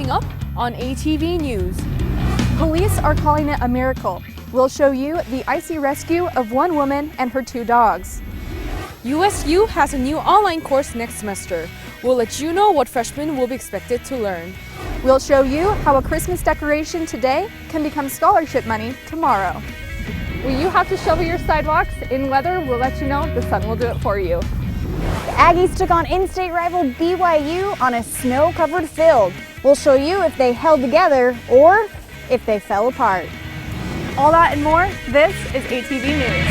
Coming up on ATV News. Police are calling it a miracle. We'll show you the icy rescue of one woman and her 2 dogs. USU has a new online course next semester. We'll let you know what freshmen will be expected to learn. We'll show you how a Christmas decoration today can become scholarship money tomorrow. Will you have to shovel your sidewalks in weather? We'll let you know. The sun will do it for you. The Aggies took on in-state rival BYU on a snow-covered field. We'll show you if they held together or if they fell apart. All that and more, this is ATV News.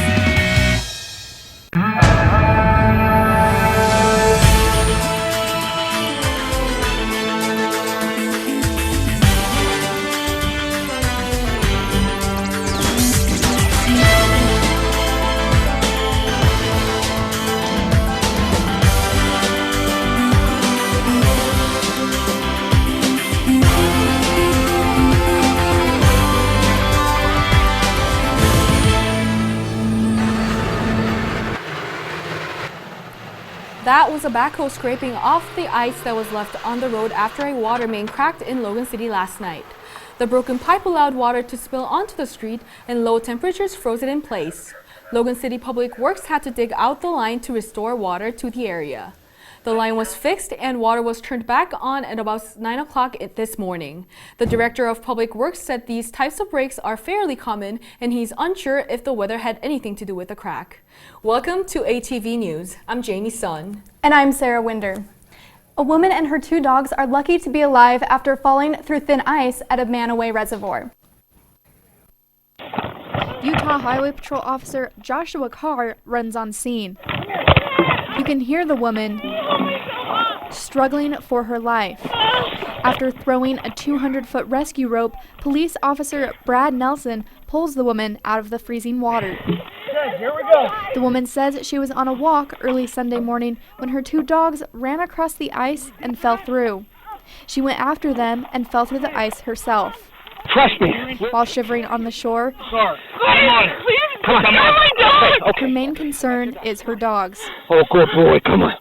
That was a backhoe scraping off the ice that was left on the road after a water main cracked in Logan City last night. The broken pipe allowed water to spill onto the street and low temperatures froze it in place. Logan City Public Works had to dig out the line to restore water to the area. The line was fixed and water was turned back on at about 9 o'clock this morning. The director of Public Works said these types of breaks are fairly common and he's unsure if the weather had anything to do with the crack. Welcome to ATV News. I'm Jamie Sun. And I'm Sarah Winder. A woman and her 2 dogs are lucky to be alive after falling through thin ice at a Manaway reservoir. Utah Highway Patrol Officer Joshua Carr runs on scene. You can hear the woman struggling for her life. After throwing a 200-foot rescue rope, police officer Brad Nelson pulls the woman out of the freezing water. Okay, here we go. The woman says she was on a walk early Sunday morning when her 2 dogs ran across the ice and fell through. She went after them and fell through the ice herself. Trust me. While shivering on the shore, Sorry. Come on. Come on. her main concern is her dogs. Oh, good boy. Come on.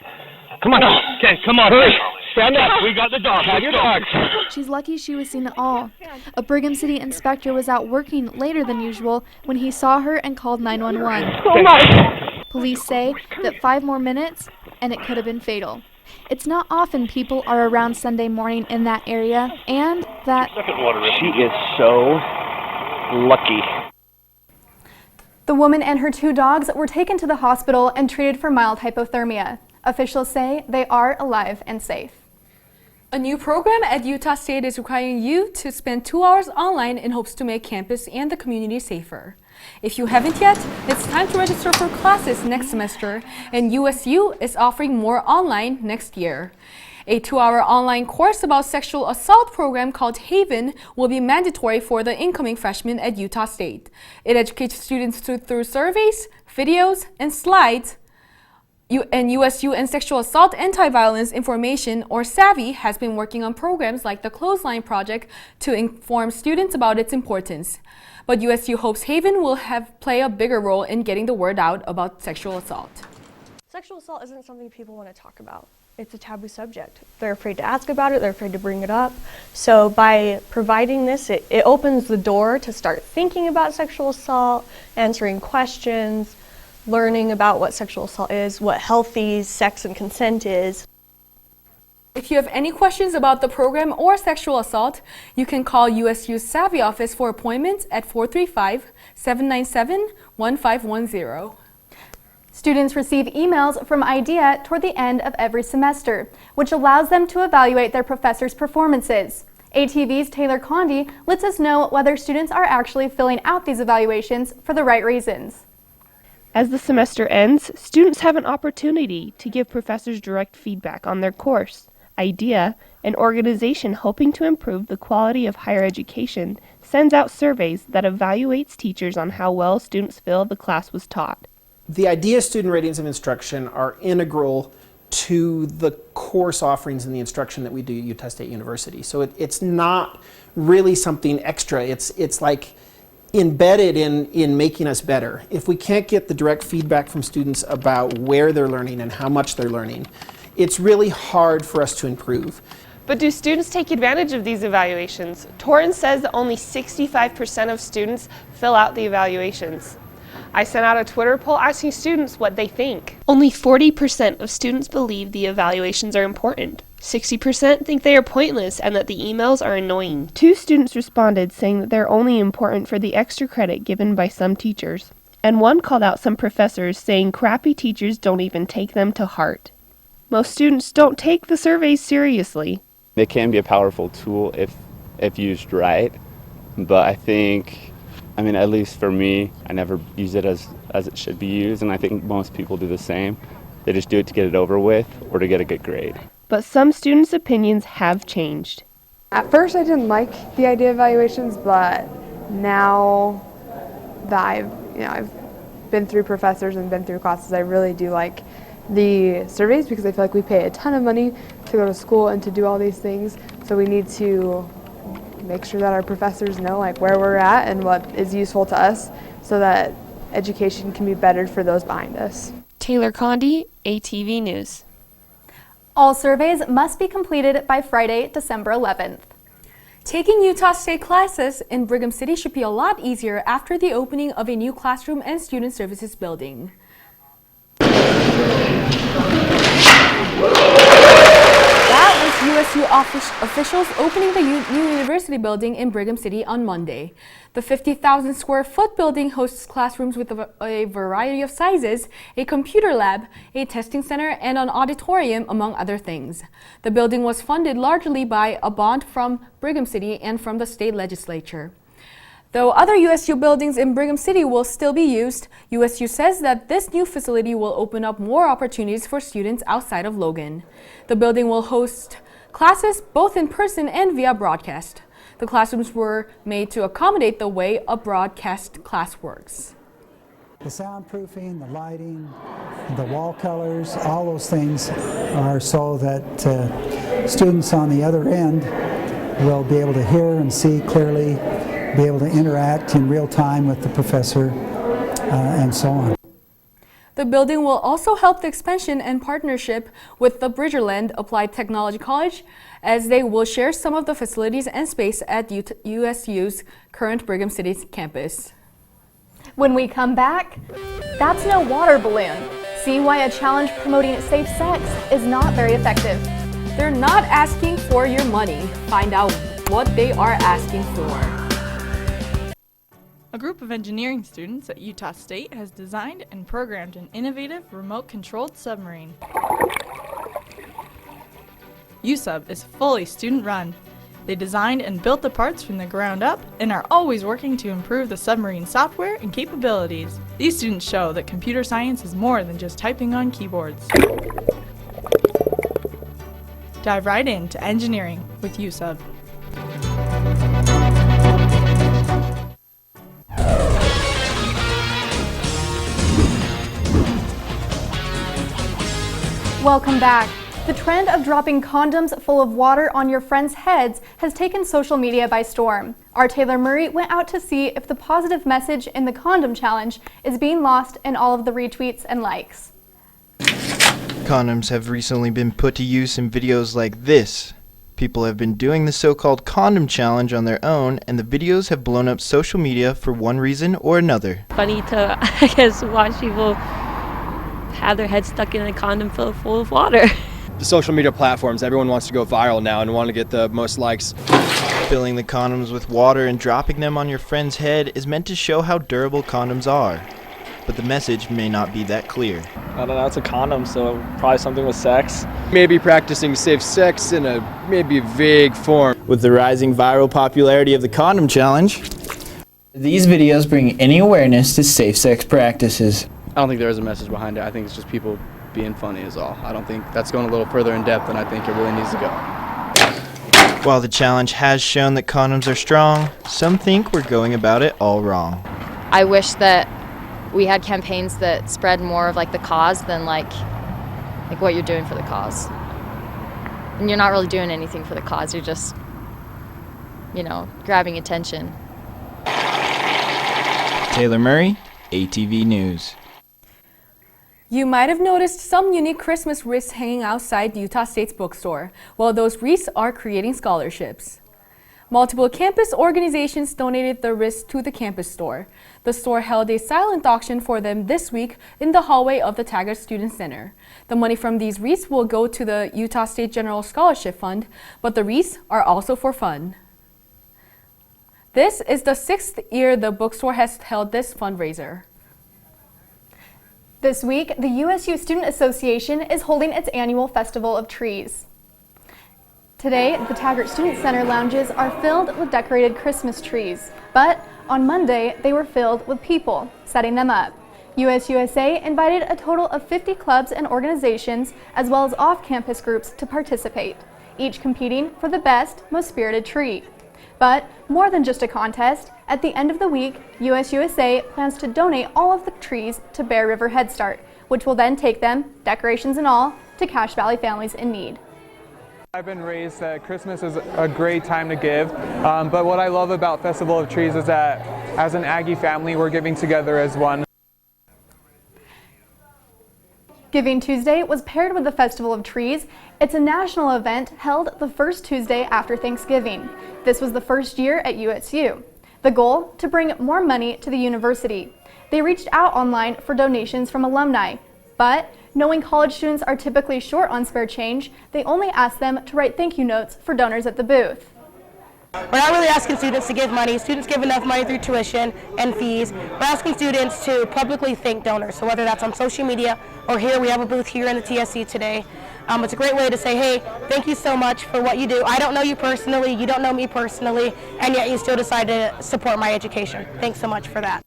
Come on. Okay, come on. Hurry. Stand up. We got the dog. Have your dogs. She's lucky she was seen at all. A Brigham City inspector was out working later than usual when he saw her and called 911. Oh, my. Police say that 5 more minutes and it could have been fatal. It's not often people are around Sunday morning in that area, and that She is so lucky. the woman and her 2 dogs were taken to the hospital and treated for mild hypothermia. Officials say they are alive and safe. A new program at Utah State is requiring you to spend 2 hours online in hopes to make campus and the community safer. If you haven't yet, it's time to register for classes next semester, and USU is offering more online next year. A 2-hour online course about sexual assault program called Haven will be mandatory for the incoming freshmen at Utah State. It educates students through surveys, videos, and slides. And USU and Sexual Assault Anti-Violence Information, or SAVI, has been working on programs like the Clothesline Project to inform students about its importance. But USU hopes Haven will play a bigger role in getting the word out about sexual assault. Sexual assault isn't something people want to talk about. It's a taboo subject. They're afraid to ask about it, they're afraid to bring it up. So by providing this, it opens the door to start thinking about sexual assault, answering questions, learning about what sexual assault is, what healthy sex and consent is. If you have any questions about the program or sexual assault, you can call USU's SAVI office for appointments at 435-797-1510. Students receive emails from IDEA toward the end of every semester, which allows them to evaluate their professors' performances. ATV's Taylor Condi lets us know whether students are actually filling out these evaluations for the right reasons. As the semester ends, students have an opportunity to give professors direct feedback on their course. IDEA, an organization hoping to improve the quality of higher education, sends out surveys that evaluates teachers on how well students feel the class was taught. The IDEA student ratings of instruction are integral to the course offerings and the instruction that we do at Utah State University. So it's not really something extra. It's like embedded in making us better. If we can't get the direct feedback from students about where they're learning and how much they're learning, it's really hard for us to improve. But do students take advantage of these evaluations? Torrance says that only 65% of students fill out the evaluations. I sent out a Twitter poll asking students what they think. Only 40% of students believe the evaluations are important. 60% think they are pointless and that the emails are annoying. 2 students responded saying that they're only important for the extra credit given by some teachers. And 1 called out some professors saying crappy teachers don't even take them to heart. Most students don't take the surveys seriously. They can be a powerful tool if used right, but I think, at least for me, I never use it as it should be used, and I think most people do the same. They just do it to get it over with or to get a good grade. But some students' opinions have changed. At first I didn't like the idea of evaluations, but now that I've been through professors and been through classes, I really do like the surveys because I feel like we pay a ton of money to go to school and to do all these things. So we need to make sure that our professors know where we're at and what is useful to us so that education can be better for those behind us. Taylor Condi, ATV News. All surveys must be completed by Friday, December 11th. Taking Utah State classes in Brigham City should be a lot easier after the opening of a new classroom and student services building. That was USU officials opening the new university building in Brigham City on Monday. The 50,000 square foot building hosts classrooms with a variety of sizes, a computer lab, a testing center, and an auditorium, among other things. The building was funded largely by a bond from Brigham City and from the state legislature. Though other USU buildings in Brigham City will still be used, USU says that this new facility will open up more opportunities for students outside of Logan. The building will host classes both in person and via broadcast. The classrooms were made to accommodate the way a broadcast class works. The soundproofing, the lighting, the wall colors, all those things are so that students on the other end will be able to hear and see clearly, be able to interact in real time with the professor, and so on. The building will also help the expansion and partnership with the Bridgerland Applied Technology College, as they will share some of the facilities and space at USU's current Brigham City campus. When we come back, that's no water balloon. See why a challenge promoting safe sex is not very effective. They're not asking for your money. Find out what they are asking for. A group of engineering students at Utah State has designed and programmed an innovative remote-controlled submarine. USUB is fully student-run. They designed and built the parts from the ground up and are always working to improve the submarine software and capabilities. These students show that computer science is more than just typing on keyboards. Dive right into engineering with USUB. Welcome back. The trend of dropping condoms full of water on your friends' heads has taken social media by storm. Our Taylor Murray went out to see if the positive message in the condom challenge is being lost in all of the retweets and likes. Condoms have recently been put to use in videos like this. People have been doing the so-called condom challenge on their own, and the videos have blown up social media for one reason or another. Funny to, I guess, watch people have their head stuck in a condom full of water. The social media platforms, everyone wants to go viral now and want to get the most likes. Filling the condoms with water and dropping them on your friend's head is meant to show how durable condoms are. But the message may not be that clear. I don't know, it's a condom, so probably something with sex. Maybe practicing safe sex in a maybe vague form. With the rising viral popularity of the condom challenge, these videos bring any awareness to safe sex practices. I don't think there is a message behind it. I think it's just people being funny is all. I don't think that's going a little further in depth than I think it really needs to go. While the challenge has shown that condoms are strong, some think we're going about it all wrong. I wish that we had campaigns that spread more of the cause than like what you're doing for the cause. And you're not really doing anything for the cause. You're just, grabbing attention. Taylor Murray, ATV News. You might have noticed some unique Christmas wreaths hanging outside Utah State's bookstore. Well, those wreaths are creating scholarships. Multiple campus organizations donated the wreaths to the campus store. The store held a silent auction for them this week in the hallway of the Taggart Student Center. The money from these wreaths will go to the Utah State General Scholarship Fund, but the wreaths are also for fun. This is the 6th year the bookstore has held this fundraiser. This week, the USU Student Association is holding its annual Festival of Trees. Today, the Taggart Student Center lounges are filled with decorated Christmas trees, but on Monday, they were filled with people setting them up. USUSA invited a total of 50 clubs and organizations, as well as off-campus groups, to participate, each competing for the best, most spirited tree. But more than just a contest, at the end of the week, USUSA plans to donate all of the trees to Bear River Head Start, which will then take them, decorations and all, to Cache Valley families in need. I've been raised that Christmas is a great time to give, but what I love about Festival of Trees is that as an Aggie family, we're giving together as one. Giving Tuesday was paired with the Festival of Trees. It's a national event held the first Tuesday after Thanksgiving. This was the first year at USU. The goal, to bring more money to the university. They reached out online for donations from alumni, but knowing college students are typically short on spare change, they only asked them to write thank you notes for donors at the booth. We're not really asking students to give money. Students give enough money through tuition and fees. We're asking students to publicly thank donors. So whether that's on social media or here, we have a booth here in the TSC today. It's a great way to say, hey, thank you so much for what you do. I don't know you personally, you don't know me personally, and yet you still decide to support my education. Thanks so much for that.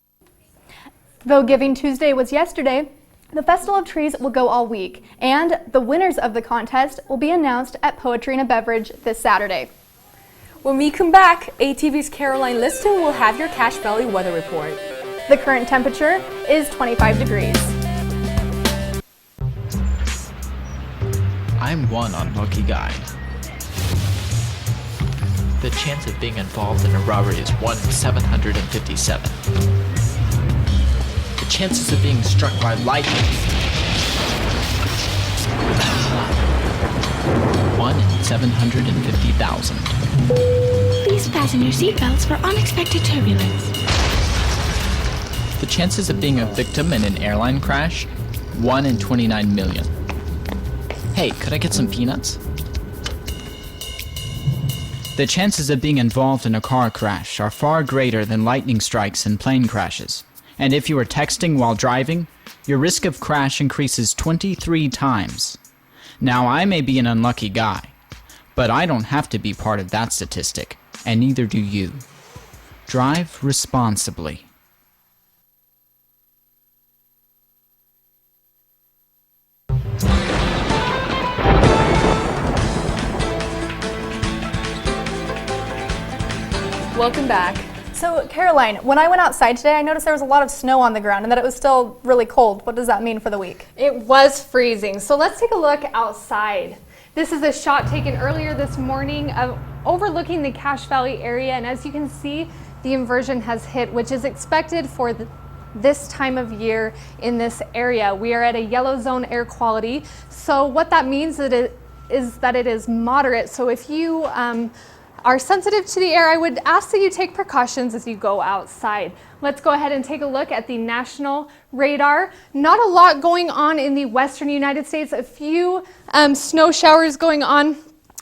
Though Giving Tuesday was yesterday, the Festival of Trees will go all week, and the winners of the contest will be announced at Poetry and a Beverage this Saturday. When we come back, ATV's Caroline Liston will have your Cache Valley weather report. The current temperature is 25 degrees. I'm one unlucky guy. The chance of being involved in a robbery is 1 in 757. The chances of being struck by lightning. 1 in 750,000. Please fasten your seatbelts for unexpected turbulence. The chances of being a victim in an airline crash? 1 in 29 million. Hey, could I get some peanuts? The chances of being involved in a car crash are far greater than lightning strikes and plane crashes. And if you are texting while driving, your risk of crash increases 23 times. Now, I may be an unlucky guy, but I don't have to be part of that statistic, and neither do you. Drive responsibly. Welcome back. So, Caroline, when I went outside today, I noticed there was a lot of snow on the ground and that it was still really cold. What does that mean for the week? It was freezing. So let's take a look outside. This is a shot taken earlier this morning of overlooking the Cache Valley area. And as you can see, the inversion has hit, which is expected for this time of year in this area. We are at a yellow zone air quality. So what that means is that it is moderate. So if you are sensitive to the air, I would ask that you take precautions as you go outside. Let's go ahead and take a look at the national radar. Not a lot going on in the western United States, a few snow showers going on,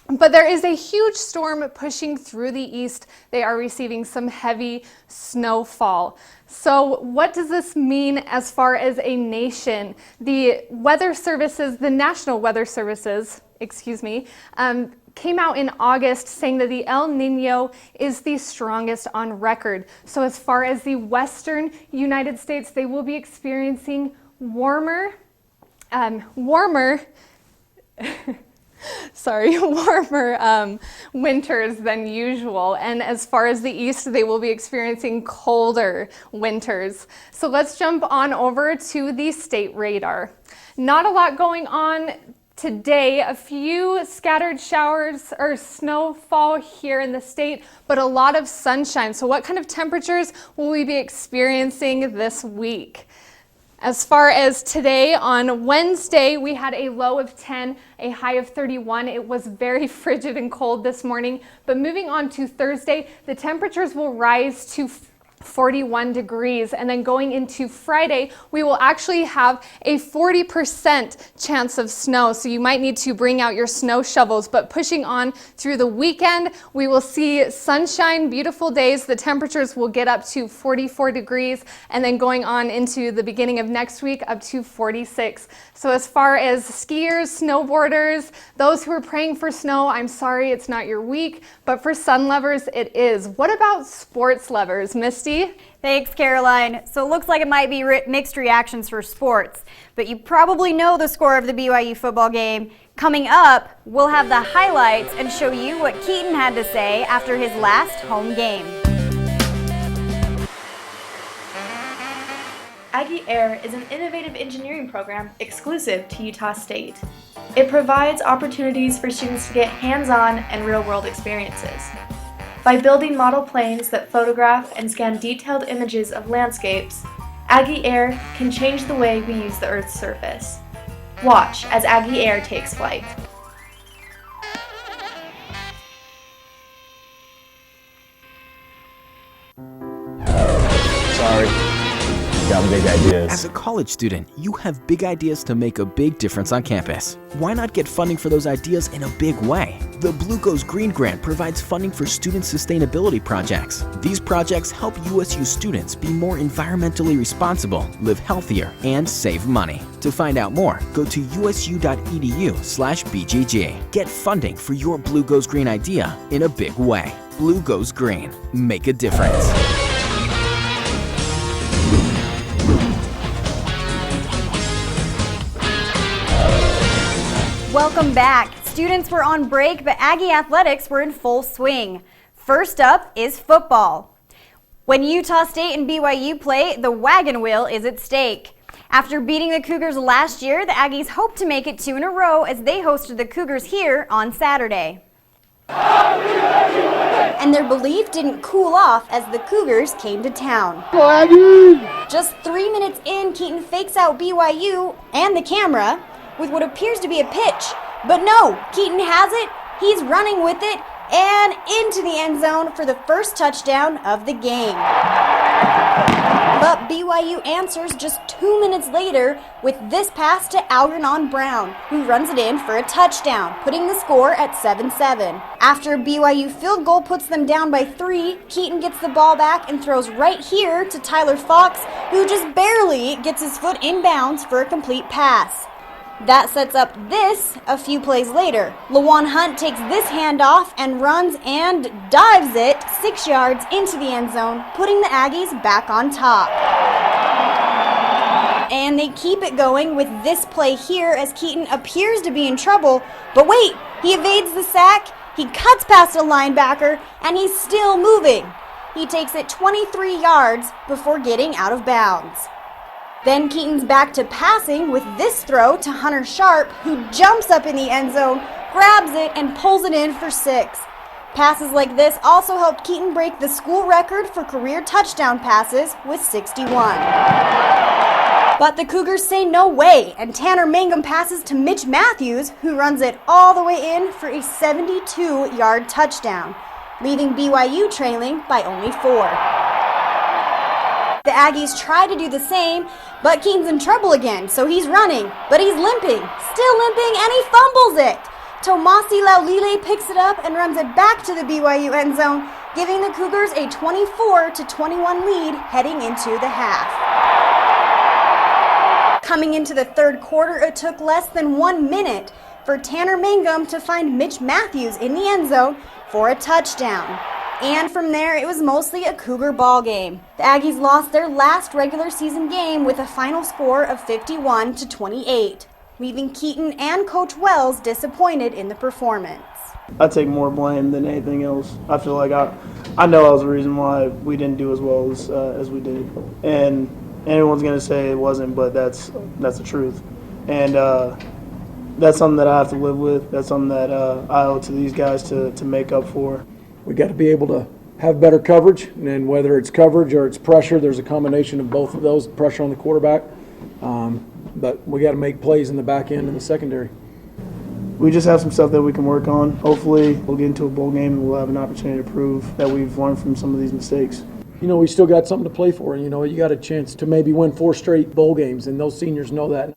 but there is a huge storm pushing through the east. They are receiving some heavy snowfall. So what does this mean as far as a nation? The weather services, the National Weather Services, came out in August saying that the El Nino is the strongest on record. So as far as the western United States, they will be experiencing warmer winters than usual. And as far as the east, they will be experiencing colder winters. So let's jump on over to the state radar. Not a lot going on today, a few scattered showers or snowfall here in the state, but a lot of sunshine. So what kind of temperatures will we be experiencing this week? As far as today, on Wednesday, we had a low of 10, a high of 31. It was very frigid and cold this morning. But moving on to Thursday, the temperatures will rise to 41 degrees. And then going into Friday, we will actually have a 40% chance of snow. So you might need to bring out your snow shovels. But pushing on through the weekend, we will see sunshine, beautiful days. The temperatures will get up to 44 degrees. And then going on into the beginning of next week, up to 46. So as far as skiers, snowboarders, those who are praying for snow, I'm sorry it's not your week. But for sun lovers, it is. What about sports lovers, Misty? Thanks, Caroline. So it looks like it might be mixed reactions for sports, but you probably know the score of the BYU football game. Coming up, we'll have the highlights and show you what Keaton had to say after his last home game. Aggie Air is an innovative engineering program exclusive to Utah State. It provides opportunities for students to get hands-on and real-world experiences. By building model planes that photograph and scan detailed images of landscapes, Aggie Air can change the way we use the Earth's surface. Watch as Aggie Air takes flight. Sorry. Got big ideas. As a college student, you have big ideas to make a big difference on campus. Why not get funding for those ideas in a big way? The Blue Goes Green Grant provides funding for student sustainability projects. These projects help USU students be more environmentally responsible, live healthier, and save money. To find out more, go to usu.edu/BGG. Get funding for your Blue Goes Green idea in a big way. Blue Goes Green. Make a difference. Welcome back. Students were on break, but Aggie athletics were in full swing. First up is football. When Utah State and BYU play, the wagon wheel is at stake. After beating the Cougars last year, the Aggies hope to make it 2 in a row as they hosted the Cougars here on Saturday. And their belief didn't cool off as the Cougars came to town. Just 3 minutes in, Keaton fakes out BYU and the camera with what appears to be a pitch. But no, Keaton has it, he's running with it, and into the end zone for the first touchdown of the game. But BYU answers just 2 minutes later with this pass to Algernon Brown, who runs it in for a touchdown, putting the score at 7-7. After a BYU field goal puts them down by 3, Keaton gets the ball back and throws right here to Tyler Fox, who just barely gets his foot in bounds for a complete pass. That sets up this a few plays later. Lawan Hunt takes this handoff and runs and dives it 6 yards into the end zone, putting the Aggies back on top. And they keep it going with this play here as Keaton appears to be in trouble, but wait, he evades the sack, he cuts past a linebacker, and he's still moving. He takes it 23 yards before getting out of bounds. Then Keaton's back to passing with this throw to Hunter Sharp, who jumps up in the end zone, grabs it, and pulls it in for 6. Passes like this also helped Keaton break the school record for career touchdown passes with 61. But the Cougars say no way, and Tanner Mangum passes to Mitch Matthews, who runs it all the way in for a 72-yard touchdown, leaving BYU trailing by only 4. The Aggies try to do the same, but Keaton's in trouble again, so he's running, but he's limping, still limping, and he fumbles it. Tomasi Laulile picks it up and runs it back to the BYU end zone, giving the Cougars a 24-21 lead heading into the half. Coming into the third quarter, it took less than 1 minute for Tanner Mangum to find Mitch Matthews in the end zone for a touchdown. And from there, it was mostly a Cougar ball game. The Aggies lost their last regular season game with a final score of 51-28, leaving Keaton and Coach Wells disappointed in the performance. I take more blame than anything else. I feel like I know I was the reason why we didn't do as well as we did. And anyone's going to say it wasn't, but that's the truth. And that's something that I have to live with. That's something that I owe to these guys to make up for. We got to be able to have better coverage, and whether it's coverage or it's pressure, there's a combination of both of those, pressure on the quarterback But we got to make plays in the back end and the secondary. We just have some stuff that we can work on. Hopefully, we'll get into a bowl game and we'll have an opportunity to prove that we've learned from some of these mistakes. You know, we still got something to play for. You know, you got a chance to maybe win 4 straight bowl games, and those seniors know that.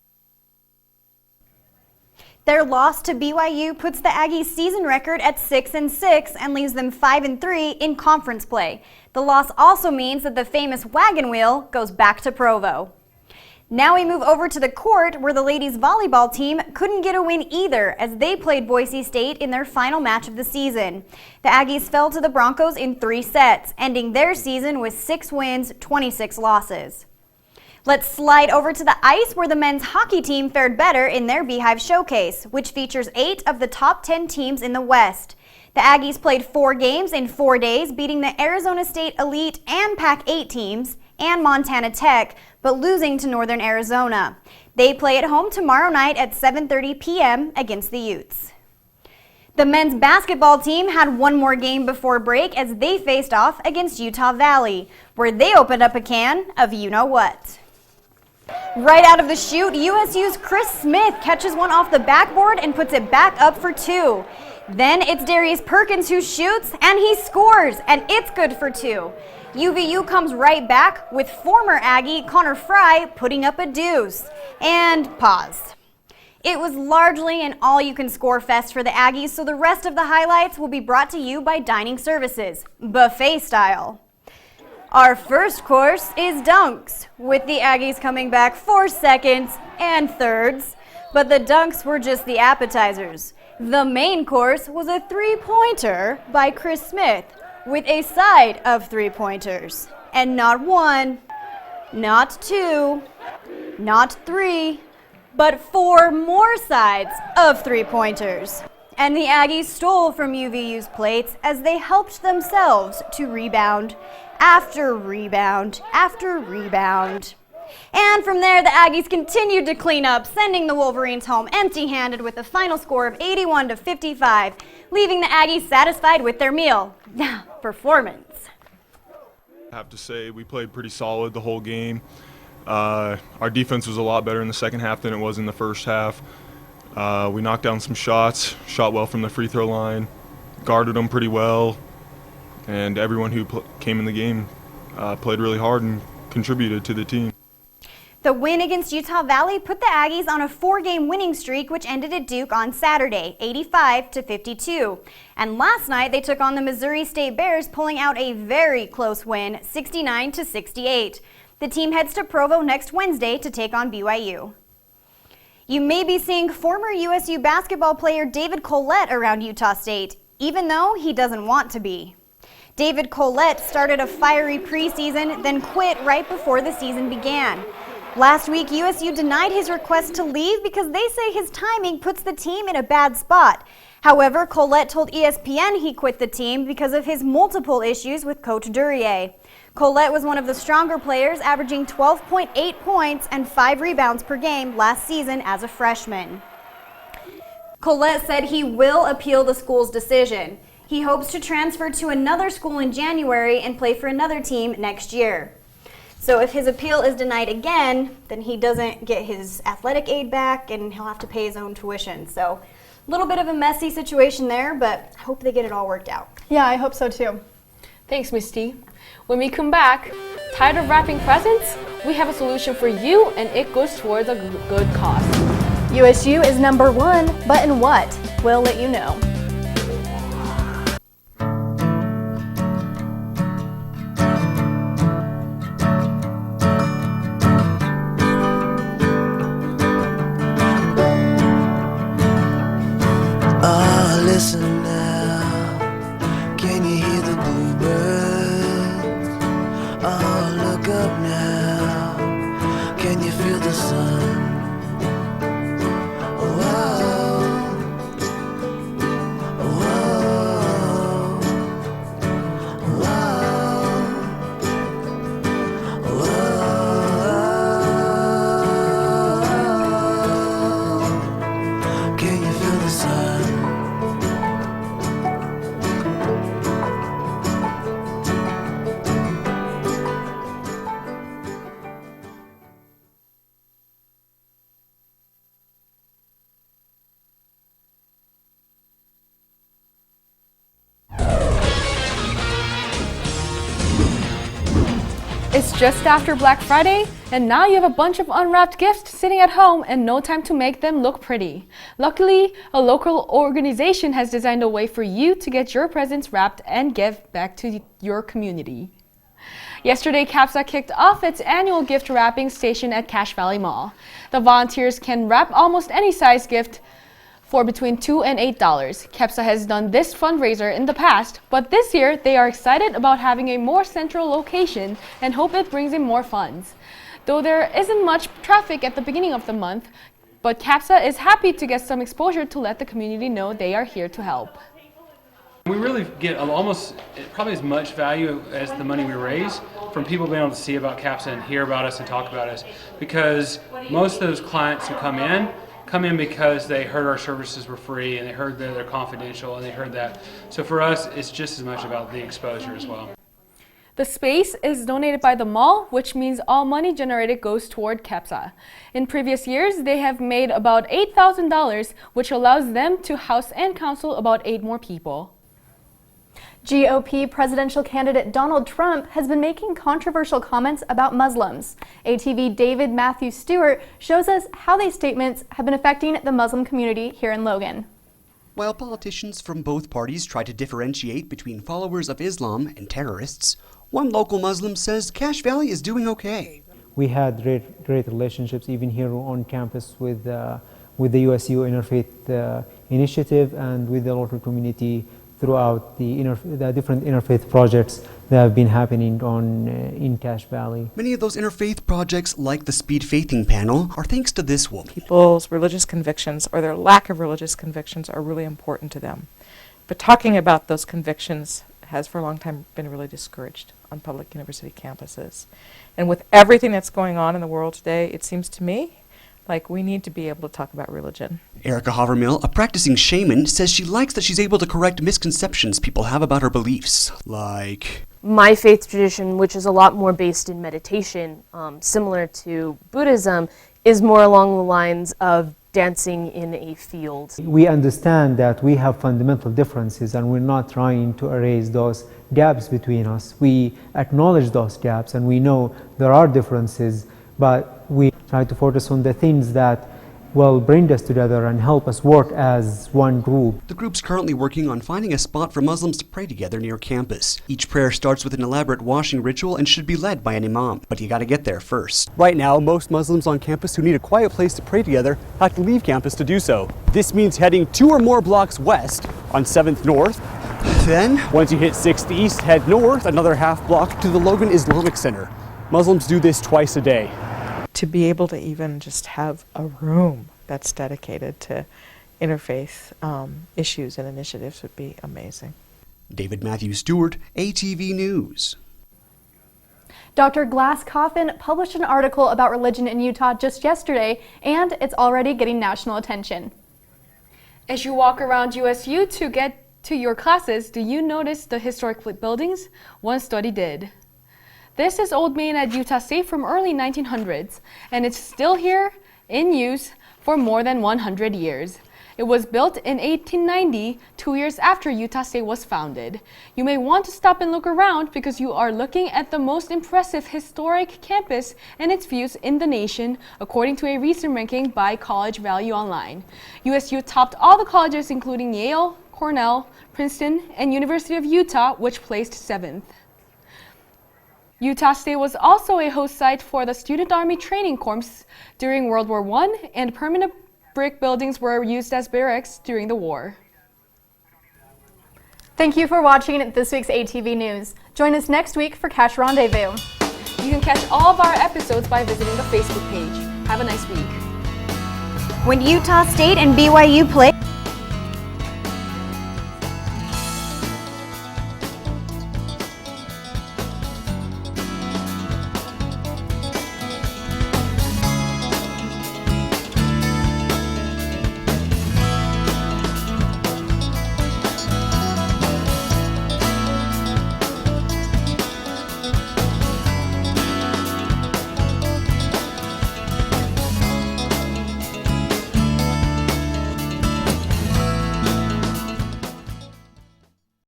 Their loss to BYU puts the Aggies' season record at 6-6 and leaves them 5-3 in conference play. The loss also means that the famous wagon wheel goes back to Provo. Now we move over to the court, where the ladies' volleyball team couldn't get a win either as they played Boise State in their final match of the season. The Aggies fell to the Broncos in 3 sets, ending their season with 6 wins, 26 losses. Let's slide over to the ice, where the men's hockey team fared better in their Beehive Showcase, which features 8 of the top 10 teams in the West. The Aggies played 4 games in 4 days, beating the Arizona State Elite and Pac-8 teams and Montana Tech, but losing to Northern Arizona. They play at home tomorrow night at 7:30 p.m. against the Utes. The men's basketball team had one more game before break as they faced off against Utah Valley, where they opened up a can of you-know-what. Right out of the chute, USU's Chris Smith catches one off the backboard and puts it back up for 2. Then it's Darius Perkins who shoots, and he scores, and it's good for 2. UVU comes right back with former Aggie Connor Fry putting up a deuce. And pause. It was largely an all-you-can-score fest for the Aggies, so the rest of the highlights will be brought to you by Dining Services, buffet style. Our first course is dunks, with the Aggies coming back for seconds and thirds, but the dunks were just the appetizers. The main course was a 3-pointer by Chris Smith, with a side of 3-pointers. And not 1, not 2, not 3, but 4 more sides of 3-pointers. And the Aggies stole from UVU's plates as they helped themselves to rebound after rebound after rebound. And from there, the Aggies continued to clean up, sending the Wolverines home empty-handed with a final score of 81-55, leaving the Aggies satisfied with their meal. Now, performance. I have to say we played pretty solid the whole game. Our defense was a lot better in the second half than it was in the first half. We knocked down some shots, shot well from the free throw line, guarded them pretty well, and everyone who came in the game played really hard and contributed to the team. The win against Utah Valley put the Aggies on a 4-game winning streak, which ended at Duke on Saturday, 85-52. And last night, they took on the Missouri State Bears, pulling out a very close win, 69-68. The team heads to Provo next Wednesday to take on BYU. You may be seeing former USU basketball player David Collette around Utah State, even though he doesn't want to be. David Collette started a fiery preseason, then quit right before the season began. Last week, USU denied his request to leave because they say his timing puts the team in a bad spot. However, Collette told ESPN he quit the team because of his multiple issues with Coach Duryea. Collette was one of the stronger players, averaging 12.8 points and 5 rebounds per game last season as a freshman. Collette said he will appeal the school's decision. He hopes to transfer to another school in January and play for another team next year. So if his appeal is denied again, then he doesn't get his athletic aid back and he'll have to pay his own tuition. So a little bit of a messy situation there, but I hope they get it all worked out. Yeah, I hope so too. Thanks, Misty. When we come back, tired of wrapping presents? We have a solution for you, and it goes towards a good cause. USU is #1, but in what? We'll let you know. Listen now, can you hear the bluebirds? Oh, look up now, can you feel the sun? Wow, It's just after Black Friday, and now you have a bunch of unwrapped gifts sitting at home and no time to make them look pretty. Luckily, a local organization has designed a way for you to get your presents wrapped and give back to your community. Yesterday, CAPSA kicked off its annual gift wrapping station at Cache Valley Mall. The volunteers can wrap almost any size gift for between $2 and $8. CAPSA has done this fundraiser in the past, but this year they are excited about having a more central location and hope it brings in more funds. Though there isn't much traffic at the beginning of the month, but CAPSA is happy to get some exposure to let the community know they are here to help. We really get almost probably as much value as the money we raise from people being able to see about CAPSA and hear about us and talk about us, because most of those clients who come in because they heard our services were free and they heard that they're confidential and they heard that. So for us, it's just as much about the exposure as well. The space is donated by the mall, which means all money generated goes toward CAPSA. In previous years, they have made about $8,000, which allows them to house and counsel about 8 more people. GOP presidential candidate Donald Trump has been making controversial comments about Muslims. ATV David Matthew Stewart shows us how these statements have been affecting the Muslim community here in Logan. While politicians from both parties try to differentiate between followers of Islam and terrorists, one local Muslim says Cache Valley is doing okay. We had great relationships even here on campus with the USU Interfaith Initiative and with the local community throughout the different interfaith projects that have been happening in Cache Valley. Many of those interfaith projects, like the Speed Faithing Panel, are thanks to this woman. People's religious convictions or their lack of religious convictions are really important to them. But talking about those convictions has for a long time been really discouraged on public university campuses. And with everything that's going on in the world today, it seems to me like we need to be able to talk about religion. Erica Havermill, a practicing shaman, says she likes that she's able to correct misconceptions people have about her beliefs, like... My faith tradition, which is a lot more based in meditation, similar to Buddhism, is more along the lines of dancing in a field. We understand that we have fundamental differences and we're not trying to erase those gaps between us. We acknowledge those gaps and we know there are differences, but we try to focus on the things that will bring us together and help us work as one group. The group's currently working on finding a spot for Muslims to pray together near campus. Each prayer starts with an elaborate washing ritual and should be led by an imam, but you gotta get there first. Right now, most Muslims on campus who need a quiet place to pray together have to leave campus to do so. This means heading 2 or more blocks west on 7th North. Then, once you hit 6th East, head north another half block to the Logan Islamic Center. Muslims do this twice a day. To be able to even just have a room that's dedicated to interfaith issues and initiatives would be amazing. David Matthew Stewart, ATV News. Dr. Glass Coffin published an article about religion in Utah just yesterday, and it's already getting national attention. As you walk around USU to get to your classes, do you notice the historic buildings? One study did. This is Old Main at Utah State from early 1900s, and it's still here in use for more than 100 years. It was built in 1890, 2 years after Utah State was founded. You may want to stop and look around because you are looking at the most impressive historic campus and its views in the nation, according to a recent ranking by College Value Online. USU topped all the colleges including Yale, Cornell, Princeton, and University of Utah, which placed 7th. Utah State was also a host site for the Student Army Training Corps during World War I, and permanent brick buildings were used as barracks during the war. Thank you for watching this week's ATV News. Join us next week for Cache Rendezvous. You can catch all of our episodes by visiting the Facebook page. Have a nice week. When Utah State and BYU play...